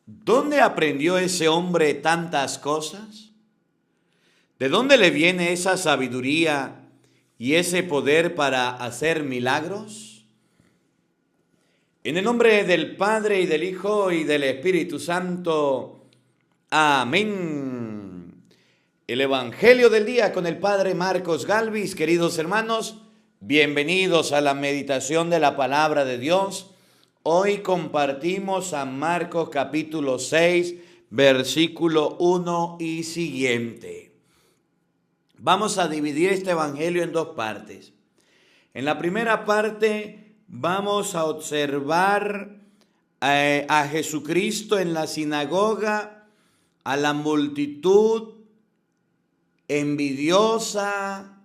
¿Dónde aprendió ese hombre tantas cosas? ¿De dónde le viene esa sabiduría y ese poder para hacer milagros? En el nombre del Padre y del Hijo y del Espíritu Santo. Amén. El Evangelio del día con el Padre Marcos Galvis. Queridos hermanos, bienvenidos a la meditación de la palabra de Dios. Hoy compartimos San Marcos capítulo 6, versículo 1 y siguiente. Vamos a dividir este evangelio en dos partes. En la primera parte vamos a observar a Jesucristo en la sinagoga, a la multitud envidiosa,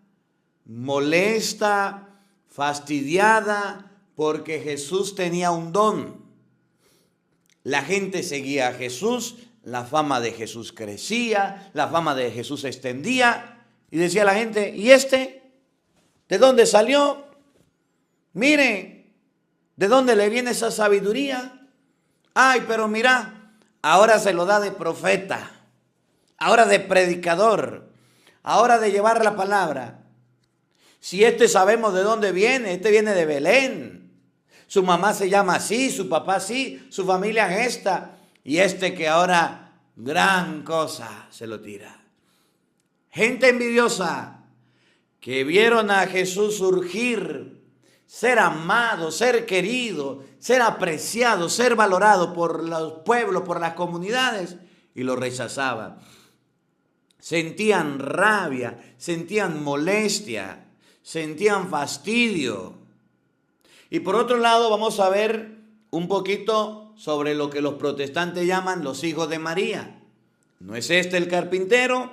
molesta, fastidiada, porque Jesús tenía un don. La gente seguía a Jesús, la fama de Jesús crecía, la fama de Jesús se extendía, y decía la gente, ¿y este? ¿De dónde salió? Mire, ¿de dónde le viene esa sabiduría? Ay, pero mira, ahora se lo da de profeta, ahora de predicador, ahora de llevar la palabra. Si este sabemos de dónde viene, este viene de Belén. Su mamá se llama así, su papá así, su familia es esta. Y este que ahora gran cosa se lo tira. Gente envidiosa que vieron a Jesús surgir, ser amado, ser querido, ser apreciado, ser valorado por los pueblos, por las comunidades, y lo rechazaban. Sentían rabia, sentían molestia, sentían fastidio. Y por otro lado vamos a ver un poquito sobre lo que los protestantes llaman los hijos de María. ¿No es este el carpintero?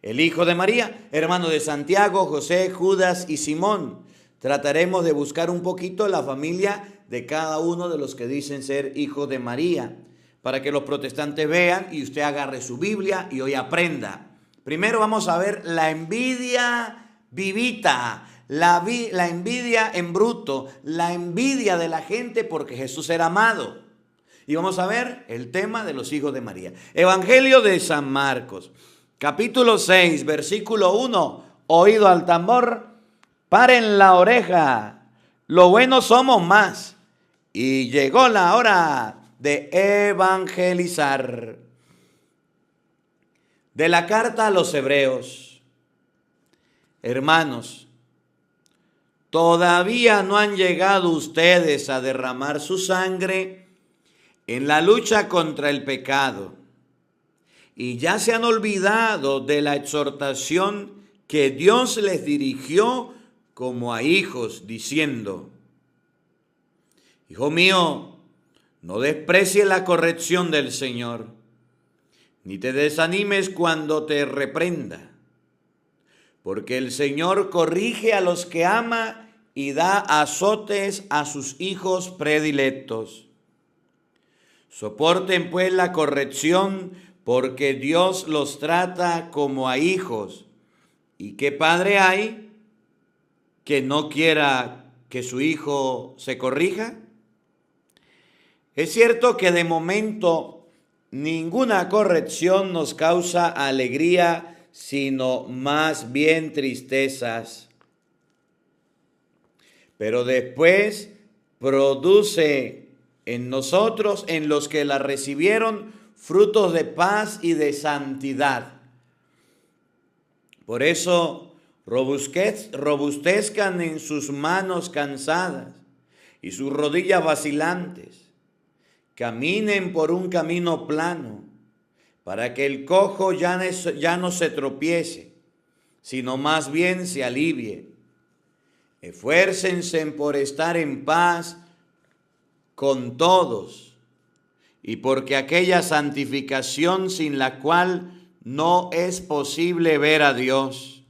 El hijo de María, hermano de Santiago, José, Judas y Simón. Trataremos de buscar un poquito la familia de cada uno de los que dicen ser hijos de María, para que los protestantes vean y usted agarre su Biblia y hoy aprenda. Primero vamos a ver la envidia vivita, la envidia en bruto, la envidia de la gente porque Jesús era amado. Y vamos a ver el tema de los hijos de María. Evangelio de San Marcos, capítulo 6, versículo 1. Oído al tambor, paren la oreja, lo bueno somos más. Y llegó la hora de evangelizar. De la carta a los hebreos. Hermanos, todavía no han llegado ustedes a derramar su sangre en la lucha contra el pecado y ya se han olvidado de la exhortación que Dios les dirigió como a hijos, diciendo: Hijo mío, no desprecies la corrección del Señor, ni te desanimes cuando te reprenda, porque el Señor corrige a los que ama y da azotes a sus hijos predilectos. Soporten pues la corrección, porque Dios los trata como a hijos. ¿Y qué padre hay que no quiera que su hijo se corrija? Es cierto que de momento ninguna corrección nos causa alegría, sino más bien tristezas. Pero después produce en nosotros, en los que la recibieron, frutos de paz y de santidad. Por eso robustezcan en sus manos cansadas y sus rodillas vacilantes. Caminen por un camino plano, para que el cojo ya no se tropiece, sino más bien se alivie. Esfuércense por estar en paz con todos, y porque aquella santificación sin la cual no es posible ver a Dios.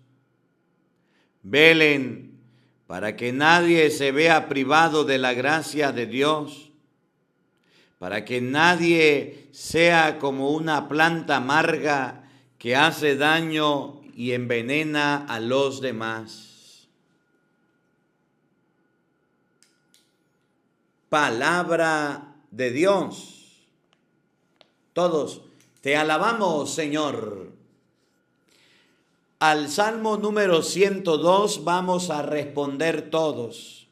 Velen para que nadie se vea privado de la gracia de Dios, para que nadie sea como una planta amarga que hace daño y envenena a los demás. Palabra de Dios. Todos, te alabamos, Señor. Al Salmo número 102 vamos a responder todos.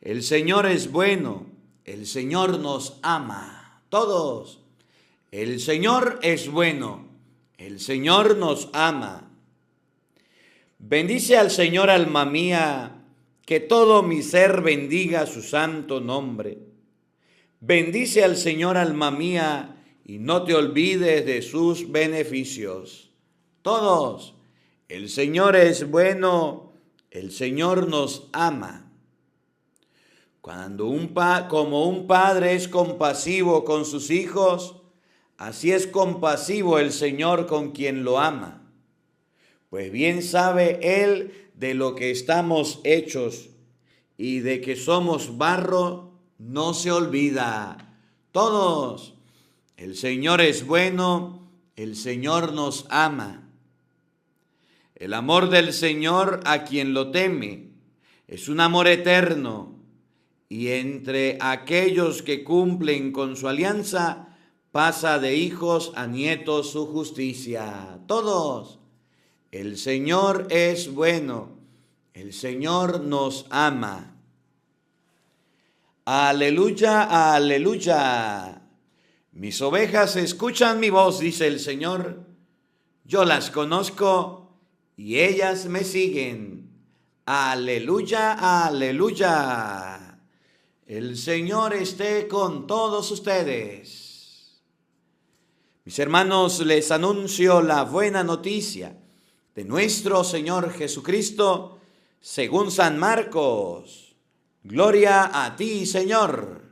El Señor es bueno, el Señor nos ama. Todos, el Señor es bueno, el Señor nos ama. Bendice al Señor, alma mía, que todo mi ser bendiga su santo nombre. Bendice al Señor, alma mía, y no te olvides de sus beneficios. Todos, el Señor es bueno, el Señor nos ama. Como un padre es compasivo con sus hijos, así es compasivo el Señor con quien lo ama. Pues bien sabe Él de lo que estamos hechos y de que somos barro, no se olvida. Todos, el Señor es bueno, el Señor nos ama. El amor del Señor a quien lo teme es un amor eterno, y entre aquellos que cumplen con su alianza pasa de hijos a nietos su justicia. Todos, el Señor es bueno, el Señor nos ama. Aleluya, aleluya. Mis ovejas escuchan mi voz, dice el Señor. Yo las conozco y ellas me siguen. Aleluya, aleluya. El Señor esté con todos ustedes. Mis hermanos, les anuncio la buena noticia de nuestro Señor Jesucristo según San Marcos. Gloria a ti, Señor.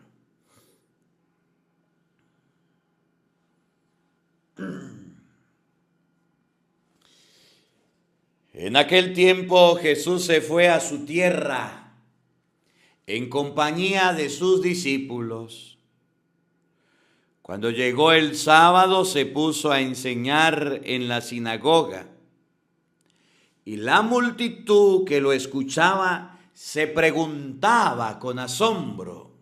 En aquel tiempo Jesús se fue a su tierra en compañía de sus discípulos. Cuando llegó el sábado se puso a enseñar en la sinagoga, y la multitud que lo escuchaba se preguntaba con asombro: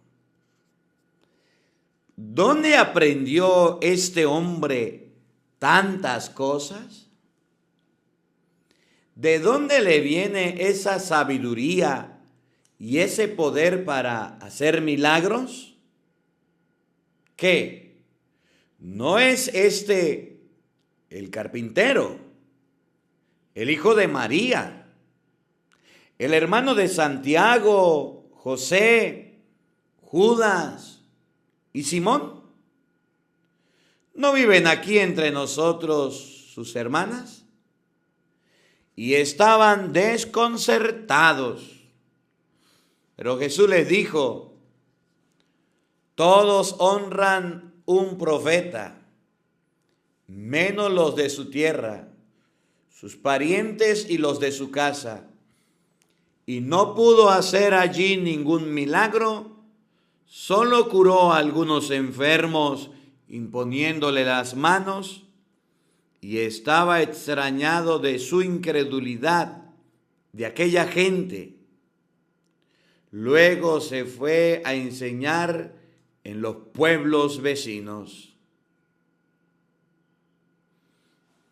¿dónde aprendió este hombre tantas cosas? ¿De dónde le viene esa sabiduría y ese poder para hacer milagros? ¿Qué? ¿No es este el carpintero, el hijo de María, el hermano de Santiago, José, Judas y Simón? ¿No viven aquí entre nosotros sus hermanas? Y estaban desconcertados. Pero Jesús les dijo: todos honran un profeta, menos los de su tierra, sus parientes y los de su casa. Y no pudo hacer allí ningún milagro, solo curó a algunos enfermos imponiéndole las manos, y estaba extrañado de su incredulidad de aquella gente. Luego se fue a enseñar en los pueblos vecinos.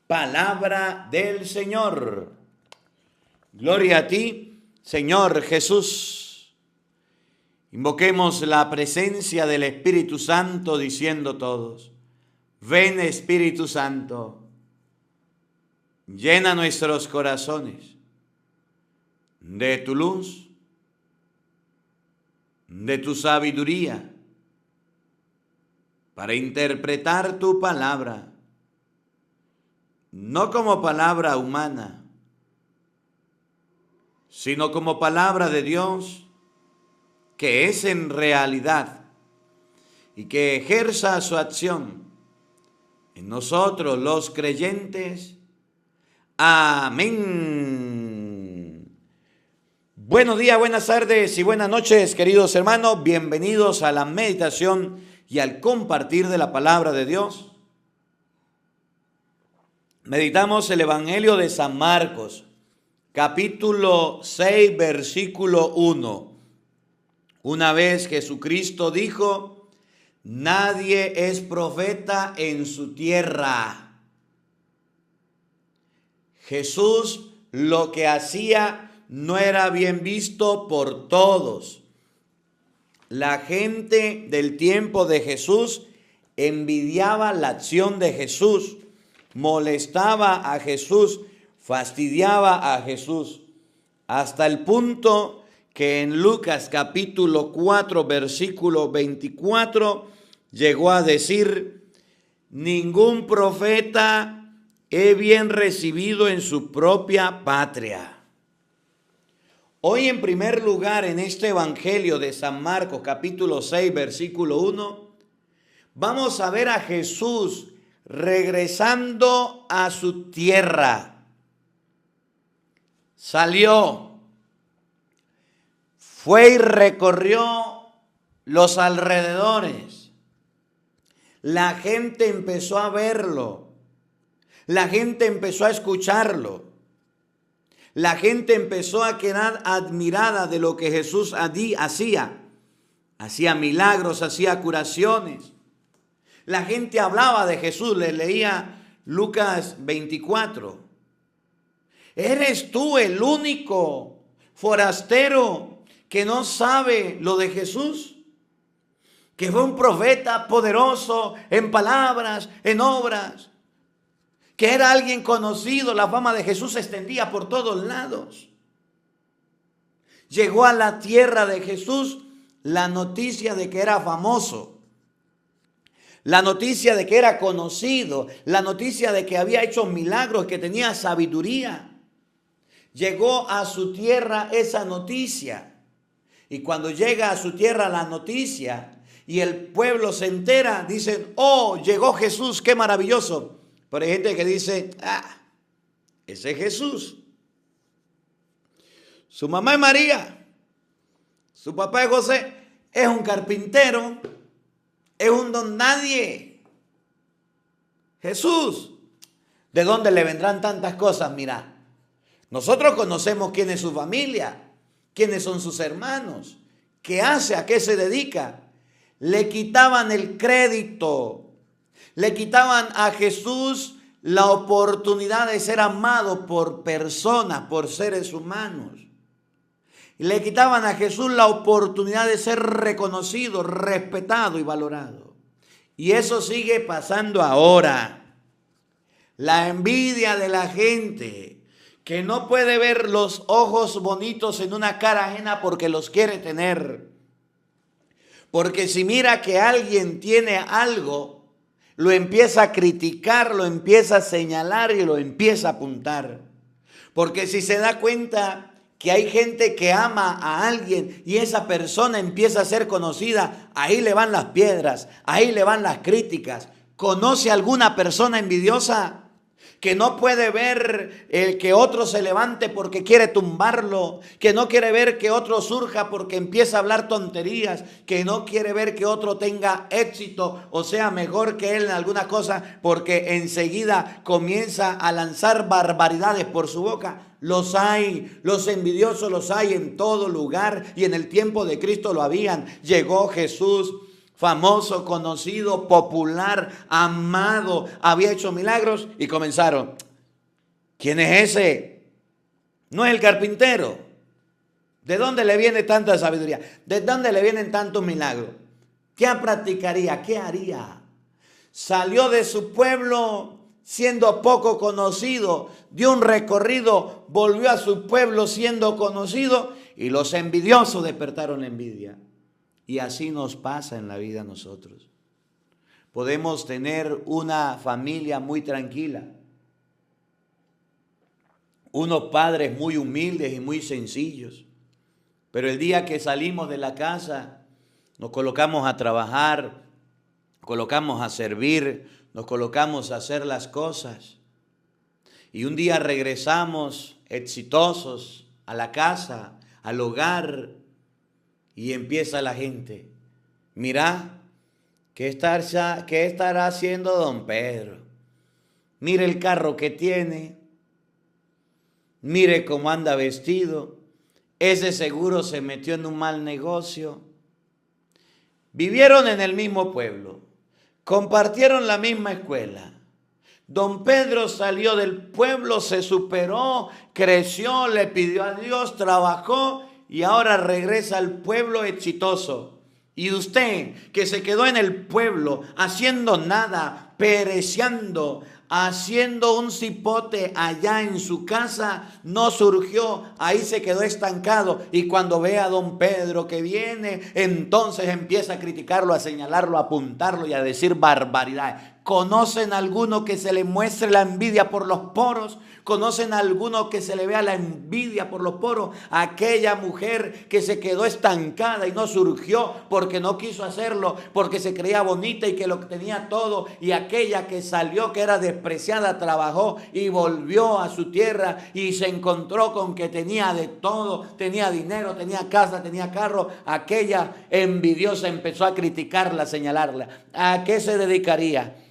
Palabra del Señor. Gloria a ti, Señor Jesús. Invoquemos la presencia del Espíritu Santo diciendo todos: ven, Espíritu Santo, llena nuestros corazones de tu luz, de tu sabiduría, para interpretar tu palabra, no como palabra humana, sino como palabra de Dios, que es en realidad, y que ejerza su acción en nosotros los creyentes. Amén. Buenos días, buenas tardes y buenas noches, queridos hermanos. Bienvenidos a la meditación y al compartir de la palabra de Dios. Meditamos el Evangelio de San Marcos, capítulo 6, versículo 1. Una vez Jesucristo dijo: Nadie es profeta en su tierra. Jesús lo que hacía no era bien visto por todos. La gente del tiempo de Jesús envidiaba la acción de Jesús, molestaba a Jesús, fastidiaba a Jesús, hasta el punto que en Lucas capítulo 4, versículo 24, llegó a decir: ningún profeta es bien recibido en su propia patria. Hoy, en primer lugar, en este Evangelio de San Marcos, capítulo 6, versículo 1, vamos a ver a Jesús regresando a su tierra. Salió, fue y recorrió los alrededores. La gente empezó a verlo. La gente empezó a escucharlo. La gente empezó a quedar admirada de lo que Jesús hacía. Hacía milagros, hacía curaciones. La gente hablaba de Jesús. Les leía Lucas 24. ¿Eres tú el único forastero que no sabe lo de Jesús? Que fue un profeta poderoso en palabras, en obras. Que era alguien conocido, la fama de Jesús se extendía por todos lados. Llegó a la tierra de Jesús la noticia de que era famoso, la noticia de que era conocido, la noticia de que había hecho milagros, que tenía sabiduría. Llegó a su tierra esa noticia. Y cuando llega a su tierra la noticia y el pueblo se entera, dicen: oh, llegó Jesús, qué maravilloso. Pero hay gente que dice: ese es Jesús. Su mamá es María. Su papá es José. Es un carpintero. Es un don nadie. Jesús. ¿De dónde le vendrán tantas cosas? Mira, nosotros conocemos quién es su familia, quiénes son sus hermanos, qué hace, a qué se dedica. Le quitaban el crédito. Le quitaban a Jesús la oportunidad de ser amado por personas, por seres humanos. Le quitaban a Jesús la oportunidad de ser reconocido, respetado y valorado. Y eso sigue pasando ahora. La envidia de la gente que no puede ver los ojos bonitos en una cara ajena porque los quiere tener. Porque si mira que alguien tiene algo, lo empieza a criticar, lo empieza a señalar y lo empieza a apuntar. Porque si se da cuenta que hay gente que ama a alguien y esa persona empieza a ser conocida, ahí le van las piedras, ahí le van las críticas. ¿Conoce alguna persona envidiosa que no puede ver el que otro se levante porque quiere tumbarlo, que no quiere ver que otro surja porque empieza a hablar tonterías, que no quiere ver que otro tenga éxito o sea mejor que él en alguna cosa porque enseguida comienza a lanzar barbaridades por su boca? Los hay, los envidiosos los hay en todo lugar y en el tiempo de Cristo lo habían. Llegó Jesús, famoso, conocido, popular, amado, había hecho milagros y comenzaron: ¿quién es ese? No es el carpintero. ¿De dónde le viene tanta sabiduría? ¿De dónde le vienen tantos milagros? ¿Qué practicaría? ¿Qué haría? Salió de su pueblo siendo poco conocido, dio un recorrido, volvió a su pueblo siendo conocido y los envidiosos despertaron la envidia. Y así nos pasa en la vida a nosotros. Podemos tener una familia muy tranquila, unos padres muy humildes y muy sencillos, pero el día que salimos de la casa nos colocamos a trabajar, colocamos a servir, nos colocamos a hacer las cosas y un día regresamos exitosos a la casa, al hogar. Y empieza la gente: mira, ¿qué estará haciendo don Pedro? Mire el carro que tiene, mire cómo anda vestido, ese seguro se metió en un mal negocio. Vivieron en el mismo pueblo, compartieron la misma escuela. Don Pedro salió del pueblo, se superó, creció, le pidió a Dios, trabajó y ahora regresa al pueblo exitoso. Y usted que se quedó en el pueblo haciendo nada, pereciendo, haciendo un cipote allá en su casa, no surgió, ahí se quedó estancado. Y cuando ve a don Pedro que viene, entonces empieza a criticarlo, a señalarlo, a apuntarlo y a decir barbaridades. ¿Conocen a alguno que se le muestre la envidia por los poros? ¿Conocen a alguno que se le vea la envidia por los poros? Aquella mujer que se quedó estancada y no surgió porque no quiso hacerlo, porque se creía bonita y que lo tenía todo. Y aquella que salió, que era despreciada, trabajó y volvió a su tierra y se encontró con que tenía de todo, tenía dinero, tenía casa, tenía carro. Aquella envidiosa empezó a criticarla, a señalarla. ¿A qué se dedicaría?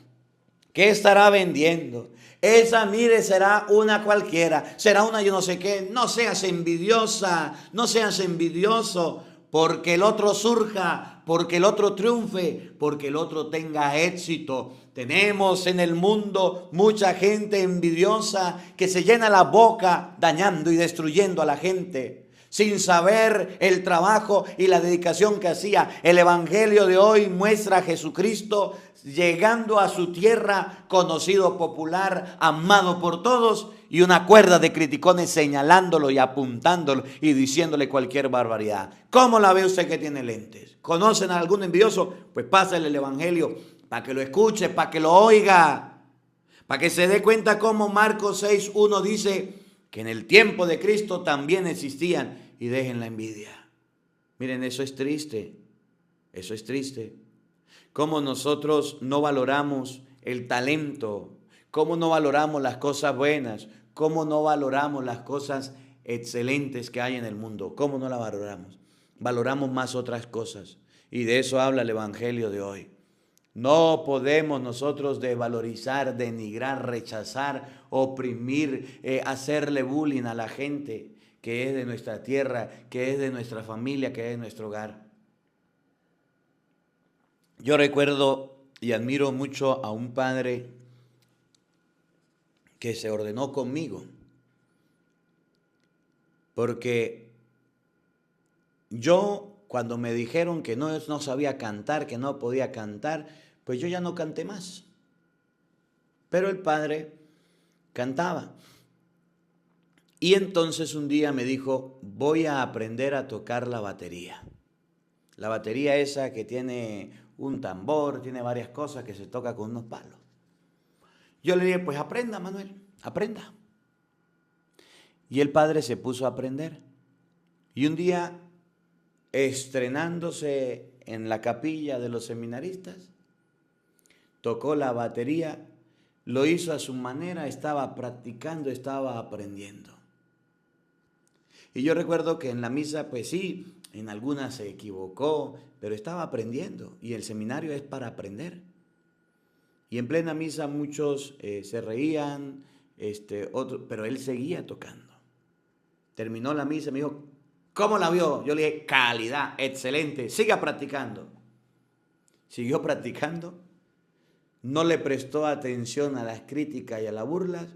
¿Qué estará vendiendo? Esa, mire, será una cualquiera, será una yo no sé qué. No seas envidiosa, no seas envidioso, porque el otro surja, porque el otro triunfe, porque el otro tenga éxito. Tenemos en el mundo mucha gente envidiosa que se llena la boca dañando y destruyendo a la gente, sin saber el trabajo y la dedicación que hacía. El evangelio de hoy muestra a Jesucristo llegando a su tierra, conocido, popular, amado por todos, y una cuerda de criticones señalándolo y apuntándolo y diciéndole cualquier barbaridad. ¿Cómo la ve usted que tiene lentes? ¿Conocen a algún envidioso? Pues pásale el evangelio para que lo escuche, para que lo oiga, para que se dé cuenta cómo Marcos 6:1 dice que en el tiempo de Cristo también existían, y dejen la envidia. Miren, eso es triste, eso es triste. Cómo nosotros no valoramos el talento, cómo no valoramos las cosas buenas, cómo no valoramos las cosas excelentes que hay en el mundo, cómo no las valoramos. Valoramos más otras cosas, y de eso habla el evangelio de hoy. No podemos nosotros desvalorizar, denigrar, rechazar, oprimir, hacerle bullying a la gente que es de nuestra tierra, que es de nuestra familia, que es de nuestro hogar. Yo recuerdo y admiro mucho a un padre que se ordenó conmigo, porque yo, cuando me dijeron que no sabía cantar, que no podía cantar, pues yo ya no canté más. Pero el padre cantaba. Y entonces un día me dijo, voy a aprender a tocar la batería. La batería esa que tiene un tambor, tiene varias cosas que se toca con unos palos. Yo le dije, pues aprenda, Manuel, aprenda. Y el padre se puso a aprender. Y un día, estrenándose en la capilla de los seminaristas, tocó la batería, lo hizo a su manera, estaba practicando, estaba aprendiendo. Y yo recuerdo que en la misa, pues sí, en algunas se equivocó, pero estaba aprendiendo, y el seminario es para aprender. Y en plena misa muchos se reían, otros, pero él seguía tocando. Terminó la misa, me dijo, ¿cómo la vio? Yo le dije, calidad, excelente, siga practicando. Siguió practicando, no le prestó atención a las críticas y a las burlas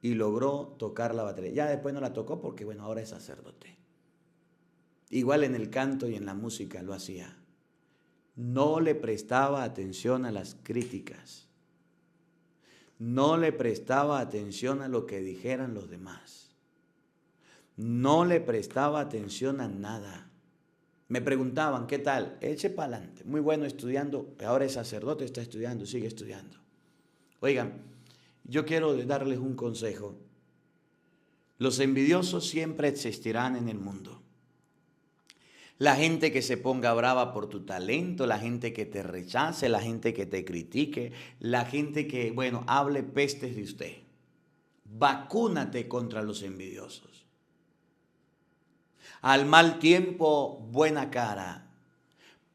y logró tocar la batería. Ya después no la tocó porque, bueno, ahora es sacerdote. Igual en el canto y en la música lo hacía. No le prestaba atención a las críticas. No le prestaba atención a lo que dijeran los demás. No le prestaba atención a nada. Me preguntaban, ¿qué tal? Eche para adelante. Muy bueno estudiando. Ahora es sacerdote, está estudiando, sigue estudiando. Oigan, yo quiero darles un consejo. Los envidiosos siempre existirán en el mundo. La gente que se ponga brava por tu talento, la gente que te rechace, la gente que te critique, la gente que, bueno, hable pestes de usted. Vacúnate contra los envidiosos. Al mal tiempo, buena cara.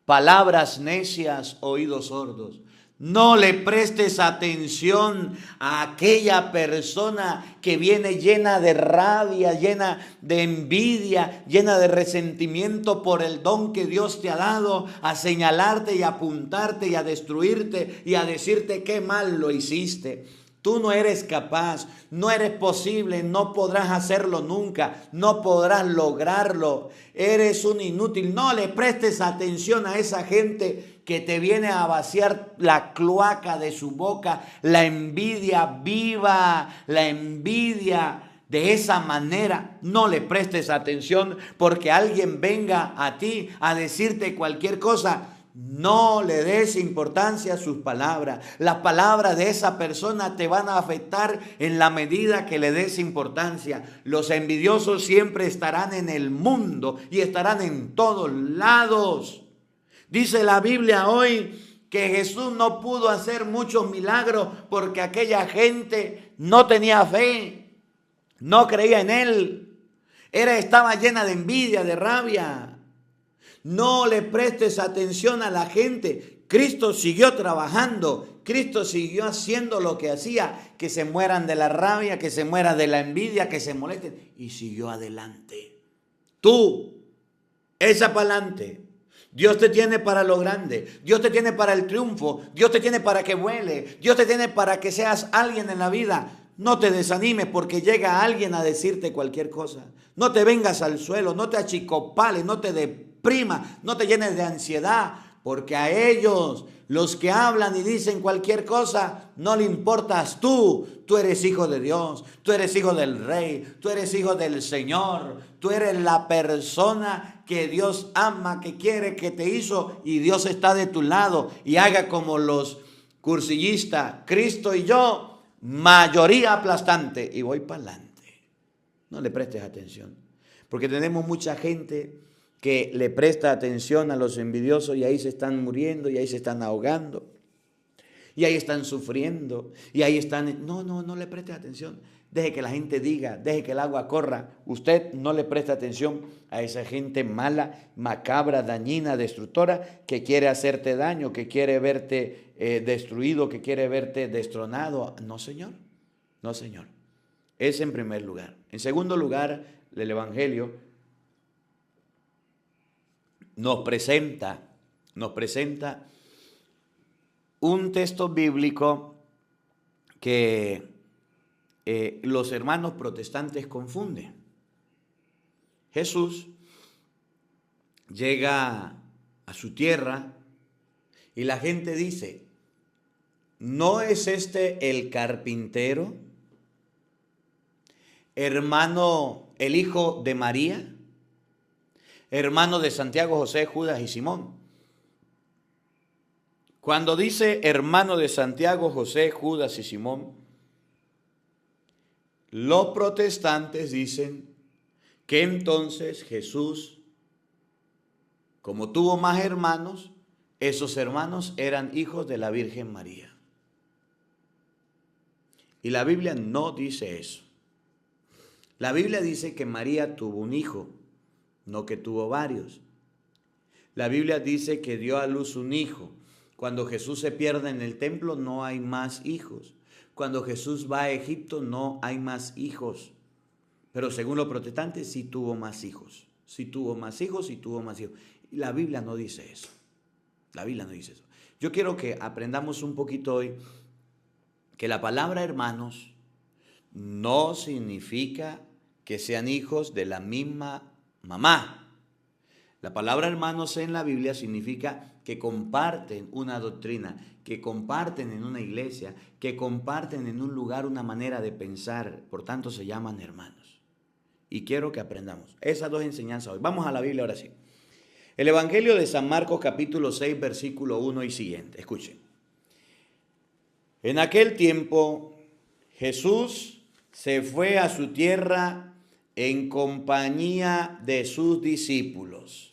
Palabras necias, oídos sordos. No le prestes atención a aquella persona que viene llena de rabia, llena de envidia, llena de resentimiento por el don que Dios te ha dado, a señalarte y a apuntarte y a destruirte y a decirte qué mal lo hiciste. Tú no eres capaz, no eres posible, no podrás hacerlo nunca, no podrás lograrlo. Eres un inútil. No le prestes atención a esa gente que te viene a vaciar la cloaca de su boca, la envidia viva, la envidia. De esa manera no le prestes atención porque alguien venga a ti a decirte cualquier cosa. No le des importancia a sus palabras. Las palabras de esa persona te van a afectar en la medida que le des importancia. Los envidiosos siempre estarán en el mundo y estarán en todos lados. Dice la Biblia hoy que Jesús no pudo hacer muchos milagros porque aquella gente no tenía fe, no creía en Él. Estaba llena de envidia, de rabia. No le prestes atención a la gente. Cristo siguió trabajando. Cristo siguió haciendo lo que hacía. Que se mueran de la rabia, que se mueran de la envidia, que se molesten. Y siguió adelante. Tú, echa para adelante. Dios te tiene para lo grande. Dios te tiene para el triunfo. Dios te tiene para que vuele. Dios te tiene para que seas alguien en la vida. No te desanimes porque llega alguien a decirte cualquier cosa. No te vengas al suelo, no te achicopales, no te deprima, no te llenes de ansiedad, porque a ellos, los que hablan y dicen cualquier cosa, no le importas tú. Tú eres hijo de Dios, tú eres hijo del Rey, tú eres hijo del Señor, tú eres la persona que Dios ama, que quiere, que te hizo, y Dios está de tu lado. Y haga como los cursillistas, Cristo y yo, mayoría aplastante, y voy para adelante. No le prestes atención, porque tenemos mucha gente que le presta atención a los envidiosos y ahí se están muriendo y ahí se están ahogando y ahí están sufriendo y ahí están. No le preste atención. Deje que la gente diga, deje que el agua corra. Usted no le presta atención a esa gente mala, macabra, dañina, destructora, que quiere hacerte daño, que quiere verte destruido, que quiere verte destronado. No, Señor. No, Señor. Es en primer lugar. En segundo lugar, el Evangelio nos presenta un texto bíblico que los hermanos protestantes confunden. Jesús llega a su tierra y la gente dice: ¿no es este el carpintero, hermano, el hijo de María, hermano de Santiago, José, Judas y Simón? Cuando dice hermano de Santiago, José, Judas y Simón, los protestantes dicen que entonces Jesús, como tuvo más hermanos, esos hermanos eran hijos de la Virgen María. Y la Biblia no dice eso. La Biblia dice que María tuvo un hijo, no que tuvo varios. La Biblia dice que dio a luz un hijo. Cuando Jesús se pierde en el templo no hay más hijos. Cuando Jesús va a Egipto no hay más hijos. Pero según los protestantes sí tuvo más hijos. Sí tuvo más hijos, sí tuvo más hijos. Y la Biblia no dice eso. La Biblia no dice eso. Yo quiero que aprendamos un poquito hoy que la palabra hermanos no significa que sean hijos de la misma mamá. La palabra hermanos en la Biblia significa que comparten una doctrina, que comparten en una iglesia, que comparten en un lugar una manera de pensar. Por tanto, se llaman hermanos. Y quiero que aprendamos esas dos enseñanzas hoy. Vamos a la Biblia ahora sí. El Evangelio de San Marcos, capítulo 6, versículo 1 y siguiente. Escuchen. En aquel tiempo, Jesús se fue a su tierra en compañía de sus discípulos.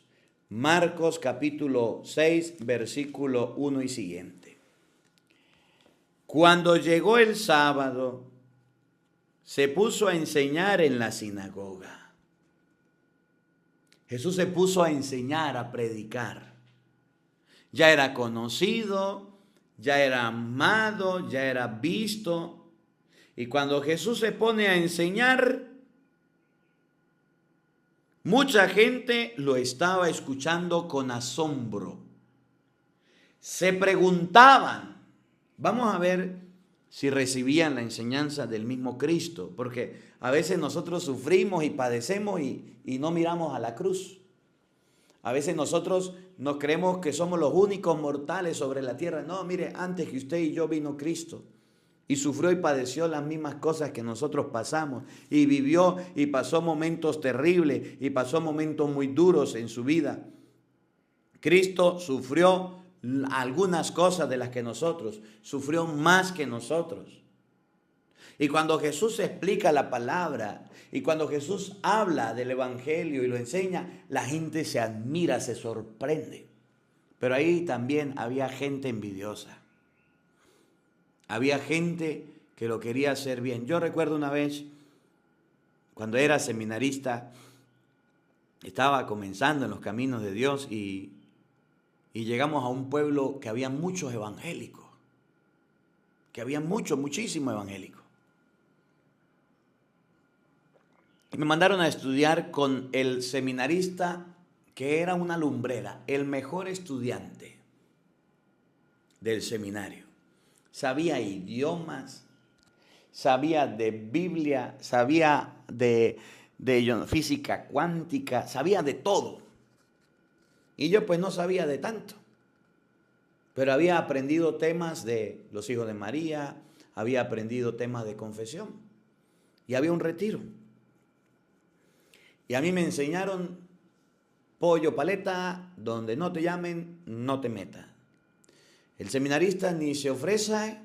Marcos capítulo 6, versículo 1 y siguiente. Cuando llegó el sábado, se puso a enseñar en la sinagoga. Jesús se puso a enseñar, a predicar. Ya era conocido, ya era amado, ya era visto. Y cuando Jesús se pone a enseñar, mucha gente lo estaba escuchando con asombro. Se preguntaban, vamos a ver si recibían la enseñanza del mismo Cristo, porque a veces nosotros sufrimos y padecemos y no miramos a la cruz. A veces nosotros nos creemos que somos los únicos mortales sobre la tierra. No, mire, antes que usted y yo vino Cristo y sufrió y padeció las mismas cosas que nosotros pasamos y vivió y pasó momentos terribles y pasó momentos muy duros en su vida. Cristo sufrió algunas cosas de las que nosotros, sufrió más que nosotros. Y cuando Jesús explica la palabra y cuando Jesús habla del evangelio y lo enseña, la gente se admira, se sorprende. Pero ahí también había gente envidiosa. Había gente que lo quería hacer bien. Yo recuerdo una vez, cuando era seminarista, estaba comenzando en los caminos de Dios y llegamos a un pueblo que había muchos evangélicos. Que había muchísimos evangélicos. Y me mandaron a estudiar con el seminarista que era una lumbrera, el mejor estudiante del seminario. Sabía idiomas, sabía de Biblia, sabía de física cuántica, sabía de todo. Y yo pues no sabía de tanto. Pero había aprendido temas de los hijos de María, había aprendido temas de confesión. Y había un retiro. Y a mí me enseñaron pollo paleta, donde no te llamen, no te metas. El seminarista ni se ofrece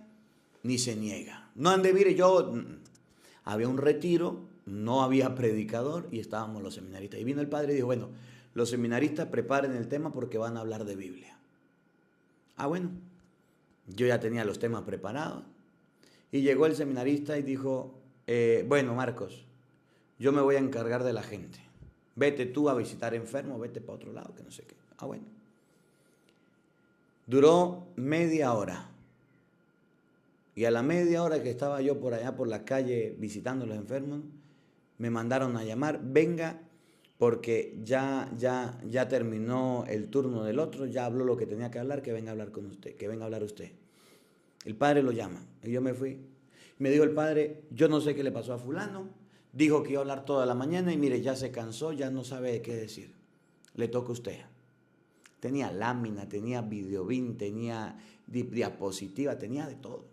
ni se niega. No ande, mire, había un retiro, no había predicador y estábamos los seminaristas. Y vino el padre y dijo, bueno, los seminaristas preparen el tema porque van a hablar de Biblia. Ah, bueno, yo ya tenía los temas preparados. Y llegó el seminarista y dijo, bueno, Marcos, yo me voy a encargar de la gente. Vete tú a visitar enfermos, vete para otro lado, que no sé qué. Ah, bueno. Duró media hora. Y a la media hora que estaba yo por allá por la calle visitando a los enfermos, me mandaron a llamar, venga, porque ya terminó el turno del otro, ya habló lo que tenía que hablar, que venga a hablar con usted, que venga a hablar usted. El padre lo llama. Y yo me fui. Me dijo el padre, yo no sé qué le pasó a fulano, dijo que iba a hablar toda la mañana y mire, ya se cansó, ya no sabe qué decir. Le toca a usted. Tenía lámina, tenía videobin, tenía diapositiva, tenía de todo.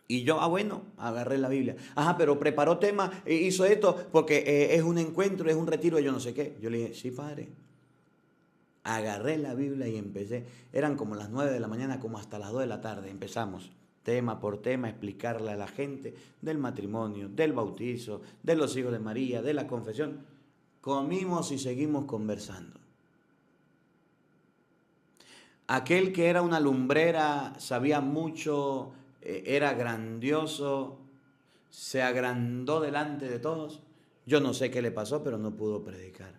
Y yo, bueno, agarré la Biblia. Ajá, pero preparó tema, hizo esto, porque es un encuentro, es un retiro, yo no sé qué. Yo le dije, sí, padre. Agarré la Biblia y empecé. Eran como las 9 de la mañana, como hasta las 2 de la tarde. Empezamos tema por tema, explicarle a la gente del matrimonio, del bautizo, de los hijos de María, de la confesión. Comimos y seguimos conversando. Aquel que era una lumbrera, sabía mucho, era grandioso, se agrandó delante de todos. Yo no sé qué le pasó, pero no pudo predicar.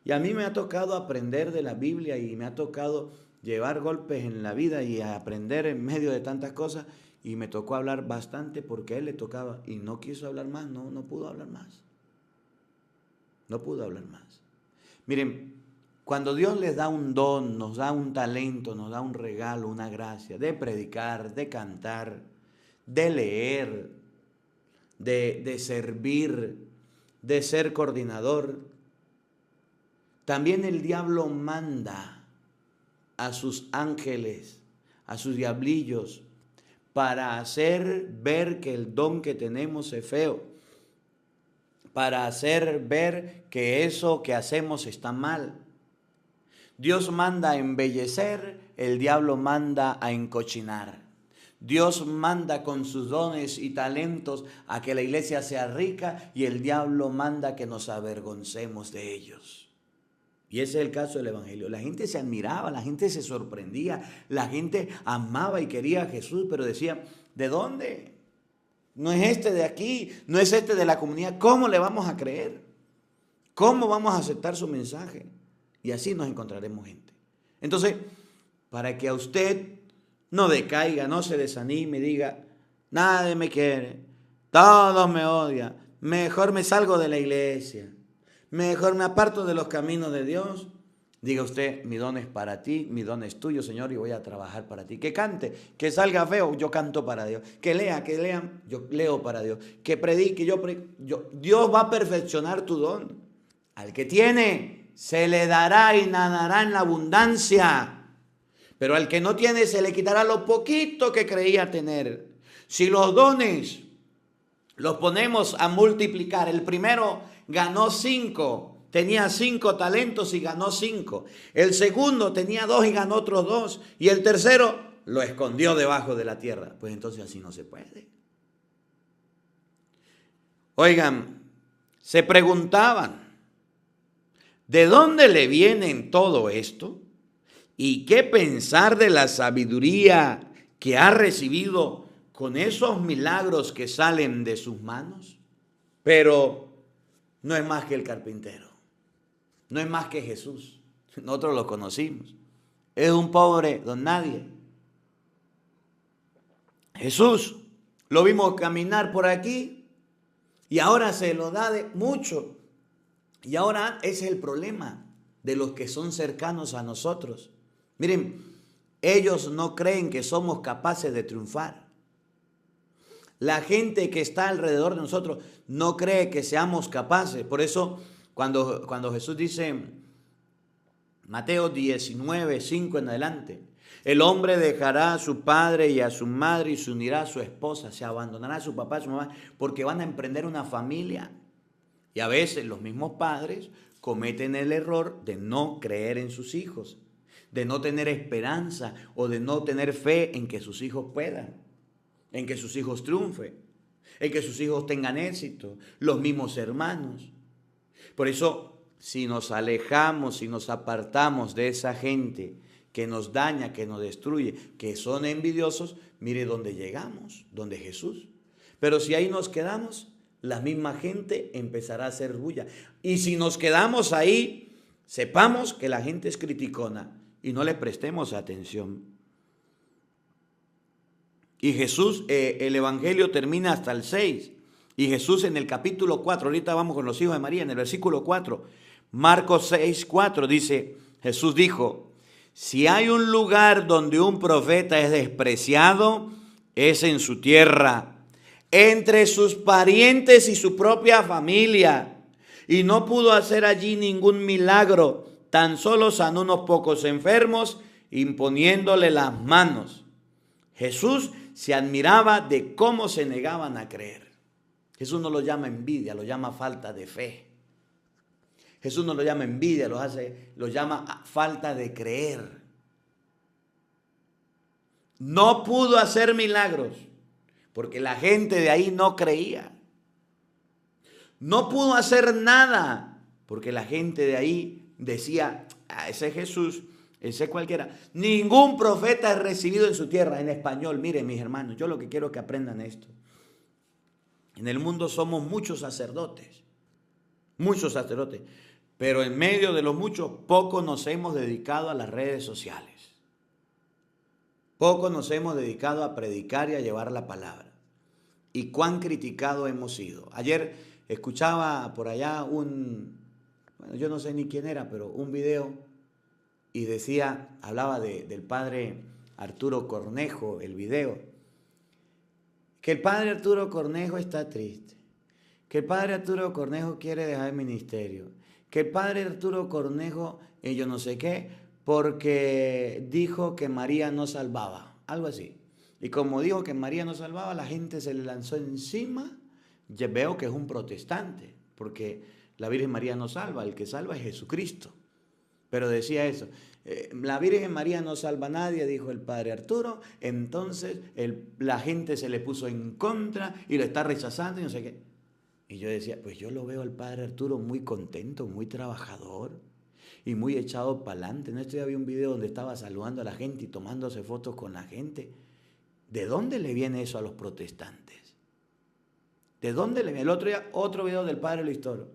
Y a mí me ha tocado aprender de la Biblia y me ha tocado llevar golpes en la vida y aprender en medio de tantas cosas. Y me tocó hablar bastante porque a él le tocaba y no quiso hablar más, no pudo hablar más. No pudo hablar más. Miren, cuando Dios les da un don, nos da un talento, nos da un regalo, una gracia de predicar, de cantar, de leer, de servir, de ser coordinador, también el diablo manda a sus ángeles, a sus diablillos, para hacer ver que el don que tenemos es feo, para hacer ver que eso que hacemos está mal. Dios manda a embellecer, el diablo manda a encochinar. Dios manda con sus dones y talentos a que la iglesia sea rica y el diablo manda que nos avergoncemos de ellos. Y ese es el caso del evangelio. La gente se admiraba, la gente se sorprendía, la gente amaba y quería a Jesús, pero decía, ¿de dónde? No es este de aquí, no es este de la comunidad. ¿Cómo le vamos a creer? ¿Cómo vamos a aceptar su mensaje? Y así nos encontraremos gente. Entonces, para que a usted no decaiga, no se desanime y diga, nadie me quiere, todos me odian, mejor me salgo de la iglesia, mejor me aparto de los caminos de Dios. Diga usted, mi don es para ti, mi don es tuyo, Señor, y voy a trabajar para ti. Que cante, que salga feo, yo canto para Dios. Que lean, yo leo para Dios. Que predique, Dios va a perfeccionar tu don. Al que tiene, se le dará y nadará en la abundancia. Pero al que no tiene, se le quitará lo poquito que creía tener. Si los dones los ponemos a multiplicar, el primero ganó 5. Tenía 5 talentos y ganó 5. El segundo tenía 2 y ganó otros 2. Y el tercero lo escondió debajo de la tierra. Pues entonces así no se puede. Oigan, se preguntaban, ¿de dónde le vienen todo esto? ¿Y qué pensar de la sabiduría que ha recibido con esos milagros que salen de sus manos? Pero no es más que el carpintero. No es más que Jesús. Nosotros lo conocimos. Es un pobre don nadie. Jesús lo vimos caminar por aquí y ahora se lo da de mucho. Y ahora ese es el problema de los que son cercanos a nosotros. Miren, ellos no creen que somos capaces de triunfar. La gente que está alrededor de nosotros no cree que seamos capaces. Por eso Cuando Jesús dice, Mateo 19, 5 en adelante, el hombre dejará a su padre y a su madre y se unirá a su esposa, se abandonará a su papá y a su mamá, porque van a emprender una familia. Y a veces los mismos padres cometen el error de no creer en sus hijos, de no tener esperanza o de no tener fe en que sus hijos puedan, en que sus hijos triunfen, en que sus hijos tengan éxito, los mismos hermanos. Por eso, si nos alejamos, si nos apartamos de esa gente que nos daña, que nos destruye, que son envidiosos, mire dónde llegamos, donde Jesús. Pero si ahí nos quedamos, la misma gente empezará a hacer bulla. Y si nos quedamos ahí, sepamos que la gente es criticona y no le prestemos atención. Y Jesús, el Evangelio termina hasta el 6. Y Jesús en el capítulo 4, ahorita vamos con los hijos de María, en el versículo 4, Marcos 6, 4, dice, Jesús dijo, si hay un lugar donde un profeta es despreciado, es en su tierra, entre sus parientes y su propia familia. Y no pudo hacer allí ningún milagro, tan solo sanó unos pocos enfermos, imponiéndole las manos. Jesús se admiraba de cómo se negaban a creer. Jesús no lo llama envidia, lo llama falta de fe. Jesús no lo llama envidia, lo llama falta de creer. No pudo hacer milagros porque la gente de ahí no creía. No pudo hacer nada porque la gente de ahí decía, ese Jesús, ese cualquiera. Ningún profeta es recibido en su tierra. En español, miren mis hermanos, yo lo que quiero que aprendan esto. En el mundo somos muchos sacerdotes, pero en medio de los muchos, poco nos hemos dedicado a las redes sociales. Poco nos hemos dedicado a predicar y a llevar la palabra. Y cuán criticado hemos sido. Ayer escuchaba por allá yo no sé ni quién era, pero un video y hablaba del padre Arturo Cornejo, el video. Que el padre Arturo Cornejo está triste, que el padre Arturo Cornejo quiere dejar el ministerio, que el padre Arturo Cornejo, yo no sé qué, porque dijo que María no salvaba, algo así. Y como dijo que María no salvaba, la gente se le lanzó encima. Ya veo que es un protestante, porque la Virgen María no salva, el que salva es Jesucristo. Pero decía eso. La Virgen María no salva a nadie, dijo el padre Arturo. Entonces la gente se le puso en contra y lo está rechazando y no sé qué. Y yo decía, pues yo lo veo al padre Arturo muy contento, muy trabajador y muy echado para adelante. En este día había un video donde estaba saludando a la gente y tomándose fotos con la gente. ¿De dónde le viene eso a los protestantes? ¿De dónde le viene? El otro día, otro video del padre Listoro.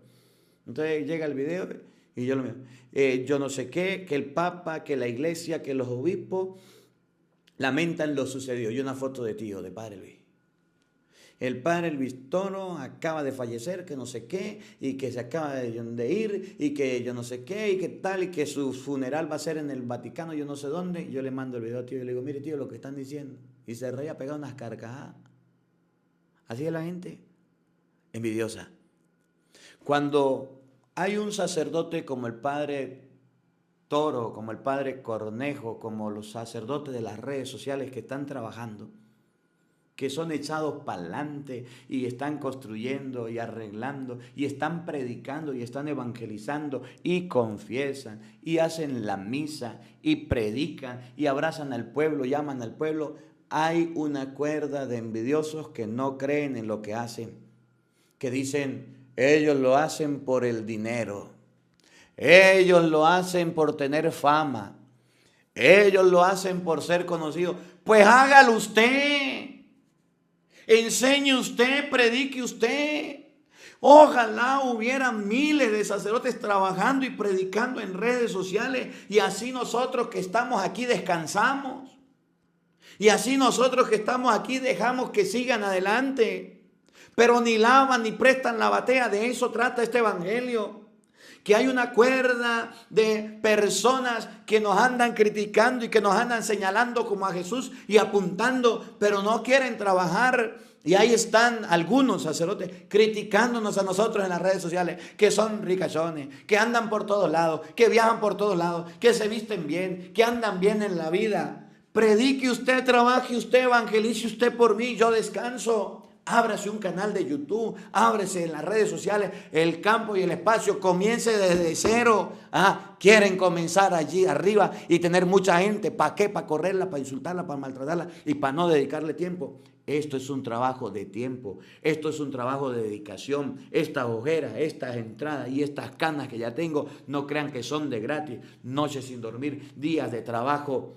Entonces llega el video y yo lo miro. Yo no sé qué, que el Papa, que la Iglesia, que los obispos lamentan lo sucedido. Y una foto de tío, de padre Luis. El padre Luis Toro acaba de fallecer, que no sé qué, y que se acaba de ir, y que yo no sé qué, y que tal, y que su funeral va a ser en el Vaticano, yo no sé dónde. Y yo le mando el video a tío y le digo, mire tío, lo que están diciendo. Y se reía, pegado unas carcajadas. Así es la gente, envidiosa. Cuando hay un sacerdote como el padre Toro, como el padre Cornejo, como los sacerdotes de las redes sociales que están trabajando, que son echados para adelante y están construyendo y arreglando y están predicando y están evangelizando y confiesan y hacen la misa y predican y abrazan al pueblo, llaman al pueblo, hay una cuerda de envidiosos que no creen en lo que hacen, que dicen, ellos lo hacen por el dinero, ellos lo hacen por tener fama, ellos lo hacen por ser conocidos. Pues hágalo usted. Enseñe usted, predique usted. Ojalá hubiera miles de sacerdotes trabajando y predicando en redes sociales y así nosotros que estamos aquí descansamos. Y así nosotros que estamos aquí dejamos que sigan adelante. Pero ni lavan ni prestan la batea, de eso trata este evangelio. Que hay una cuerda de personas que nos andan criticando y que nos andan señalando como a Jesús y apuntando, pero no quieren trabajar. Y ahí están algunos sacerdotes criticándonos a nosotros en las redes sociales, que son ricachones, que andan por todos lados, que viajan por todos lados, que se visten bien, que andan bien en la vida. Predique usted, trabaje usted, evangelice usted por mí, yo descanso. Ábrase un canal de YouTube, ábrese en las redes sociales, el campo y el espacio, comience desde cero. Quieren comenzar allí arriba y tener mucha gente. ¿Para qué? Para correrla, para insultarla, para maltratarla y para no dedicarle tiempo. Esto es un trabajo de tiempo, esto es un trabajo de dedicación. Estas ojeras, estas entradas y estas canas que ya tengo, no crean que son de gratis. Noches sin dormir, días de trabajo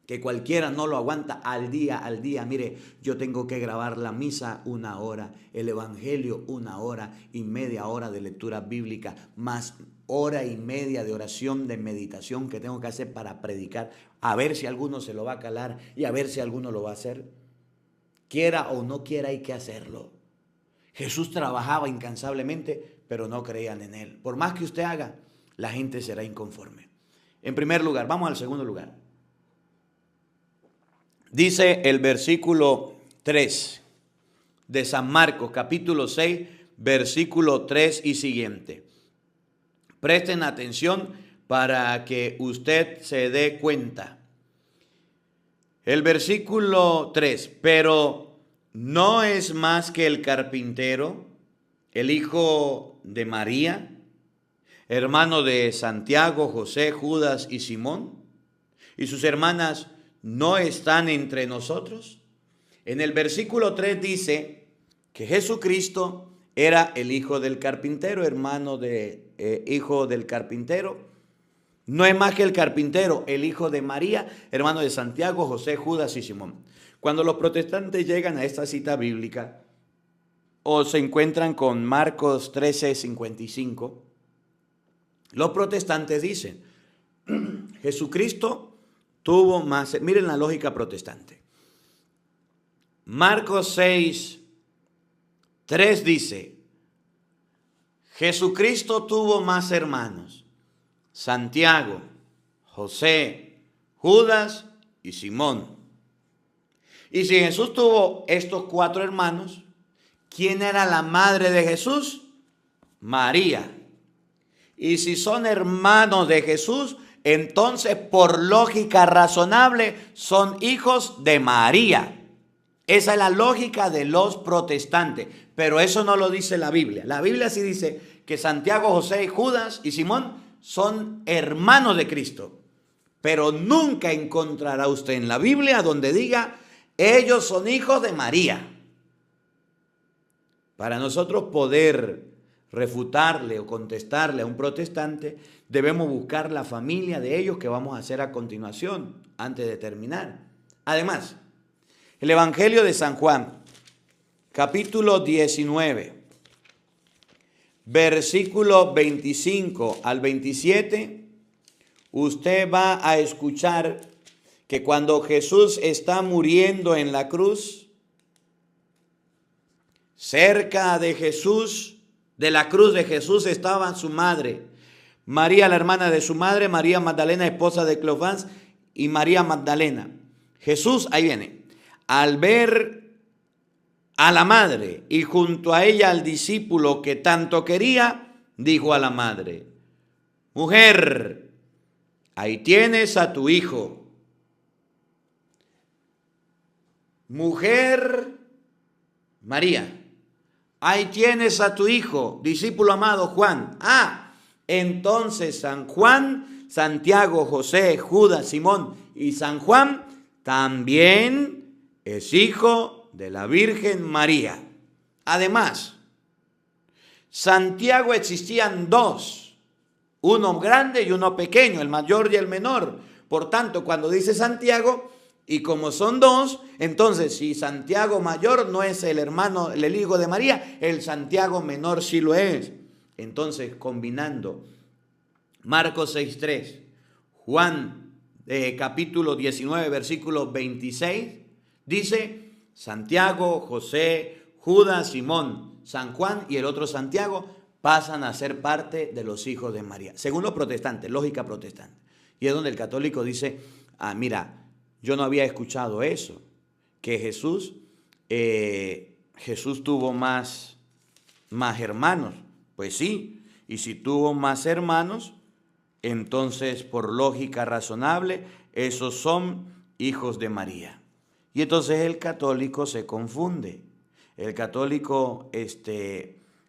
que cualquiera no lo aguanta al día. Mire, yo tengo que grabar la misa 1 hora, el evangelio 1 hora y media hora de lectura bíblica, más 1:30 de oración, de meditación que tengo que hacer para predicar, a ver si alguno se lo va a calar y a ver si alguno lo va a hacer. Quiera o no quiera, hay que hacerlo. Jesús trabajaba incansablemente, pero no creían en él. Por más que usted haga, la gente será inconforme. En primer lugar, vamos al segundo lugar. Dice el versículo 3 de San Marcos, capítulo 6, versículo 3 y siguiente. Presten atención para que usted se dé cuenta. El versículo 3, pero no es más que el carpintero, el hijo de María, hermano de Santiago, José, Judas y Simón, y sus hermanas no están entre nosotros. En el versículo 3 dice que Jesucristo era el hijo del carpintero, hermano de hijo del carpintero. No es más que el carpintero, el hijo de María, hermano de Santiago, José, Judas y Simón. Cuando los protestantes llegan a esta cita bíblica o se encuentran con Marcos 13:55, los protestantes dicen, Jesucristo tuvo más, miren la lógica protestante. Marcos 6:3 dice, Jesucristo tuvo más hermanos, Santiago, José, Judas y Simón. Y si Jesús tuvo estos 4 hermanos, ¿quién era la madre de Jesús? María. Y si son hermanos de Jesús, entonces por lógica razonable son hijos de María. Esa es la lógica de los protestantes, pero eso no lo dice la Biblia. La Biblia sí dice que Santiago, José, Judas y Simón son hermanos de Cristo, pero nunca encontrará usted en la Biblia donde diga ellos son hijos de María. Para nosotros poder refutarle o contestarle a un protestante, debemos buscar la familia de ellos que vamos a hacer a continuación, antes de terminar. Además, el Evangelio de San Juan, capítulo 19, versículo 25 al 27, usted va a escuchar que cuando Jesús está muriendo en la cruz, cerca de Jesús, de la cruz de Jesús, estaba su madre, María, la hermana de su madre, María Magdalena, esposa de Cleofás, y María Magdalena. Jesús, ahí viene, al ver a la madre y junto a ella al discípulo que tanto quería, dijo a la madre: mujer, ahí tienes a tu hijo. Mujer, María, ahí tienes a tu hijo, discípulo amado Juan. Entonces San Juan, Santiago, José, Judas, Simón y San Juan también es hijo de la Virgen María. Además, Santiago existían dos, uno grande y uno pequeño, el mayor y el menor. Por tanto, cuando dice Santiago, y como son dos, entonces si Santiago mayor no es el hermano, el hijo de María, el Santiago menor sí lo es. Entonces, combinando Marcos 6:3, Juan capítulo 19, versículo 26, dice: Santiago, José, Judas, Simón, San Juan y el otro Santiago pasan a ser parte de los hijos de María. Según los protestantes, lógica protestante. Y es donde el católico dice: mira, yo no había escuchado eso, que Jesús tuvo más hermanos. Pues sí, y si tuvo más hermanos, entonces por lógica razonable, esos son hijos de María. Y entonces el católico se confunde. El católico